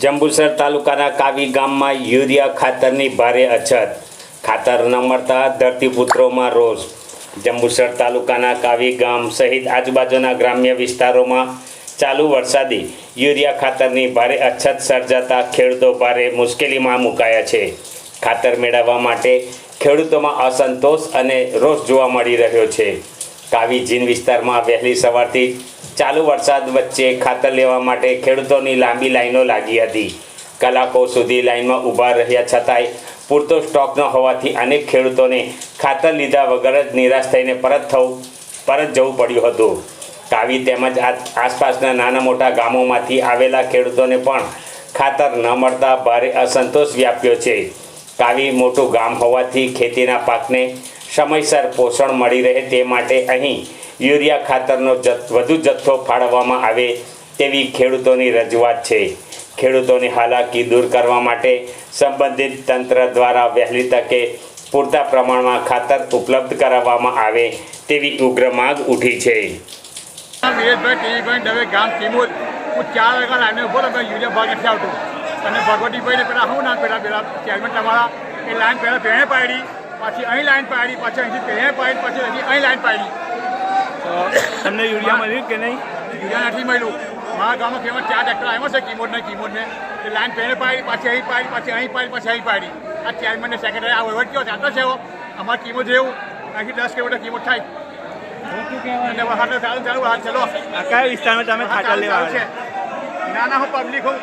જંબુસર તાલુકાના કાવી ગામમાં યુરિયા ખાતરની ભારે અછત. ખાતર ન મળતા ધરતીપુત્રોમાં રોષ. જંબુસર તાલુકાના કાવી ગામ સહિત આજુબાજુના ગ્રામ્ય વિસ્તારોમાં ચાલુ વરસાદે યુરિયા ખાતરની ભારે અછત સર્જાતા ખેડૂતો ભારે મુશ્કેલીમાં મુકાયા છે. ખાતર મેળવવા માટે ખેડૂતોમાં અસંતોષ અને રોષ જોવા મળી રહ્યો છે. કાવી જીન વિસ્તારમાં વહેલી સવારથી ચાલુ વરસાદ વચ્ચે ખાતર લેવા માટે ખેડૂતોની લાંબી લાઈનો લાગી હતી. કલાકો સુધી લાઈનમાં ઊભા રહ્યા છતાંય પૂરતો સ્ટોક ન હોવાથી અનેક ખેડૂતોને ખાતર લીધા વગર જ નિરાશ થઈને પરત જવું પડ્યું હતું. કાવી તેમજ આસપાસના નાના મોટા ગામોમાંથી આવેલા ખેડૂતોને પણ ખાતર ન મળતા ભારે અસંતોષ વ્યાપ્યો છે. કાવી મોટું ગામ હોવાથી ખેતીના પાકને સમયસર પોષણ મળી રહે તે માટે અહીં યુરિયા ખાતરનો વધુ જથ્થો ફાળવવામાં આવે તેવી ખેડૂતોની રજૂઆત છે. ખેડૂતોની હાલાકી દૂર કરવા માટે સંબંધિત તંત્ર દ્વારા વહેલી તકે પૂરતા પ્રમાણમાં ખાતર ઉપલબ્ધ કરાવવામાં આવે તેવી ઉગ્ર માંગ ઉઠી છે. ગામ કિમોદ હું 4 વાગ્યા લાઈને ઉભો તો યુરિયા ભાગ નથી આવતો અને ભગવતીભાઈને પેલા હું ના પેલા ચેરમેન તમારા એ લાઈન પહેલાં ભેણે પાડી, પછી અહીં લાઈન પાડી, પછી અહીંથી ભેણે પાડી, પછી હજી અહીં લાઈન પાડી. તમને યુરિયા મળ્યું કે નહીં? યુરિયા નથી મળ્યું. મારા ગામમાં કેવળ 4 ટ્રેક્ટર આવ્યો છે કિમોડને એ લાઈન ભેણે પાડી, પછી અહીં પાડી, પછી અહીં પાડી, પછી અહીં પાડી. આ ચેરમેનને સેક્રેટરી આ વહીવટ કયો જાતો છે એવો અમારે કિમોડ જેવું અહીંથી 10 કિલોમીટર કિમોડ થાય અને વહાટ ચાલુ ચલો. કયા વિસ્તારમાં તમે ખાતર લેવા છે? નાના હું પબ્લિક હું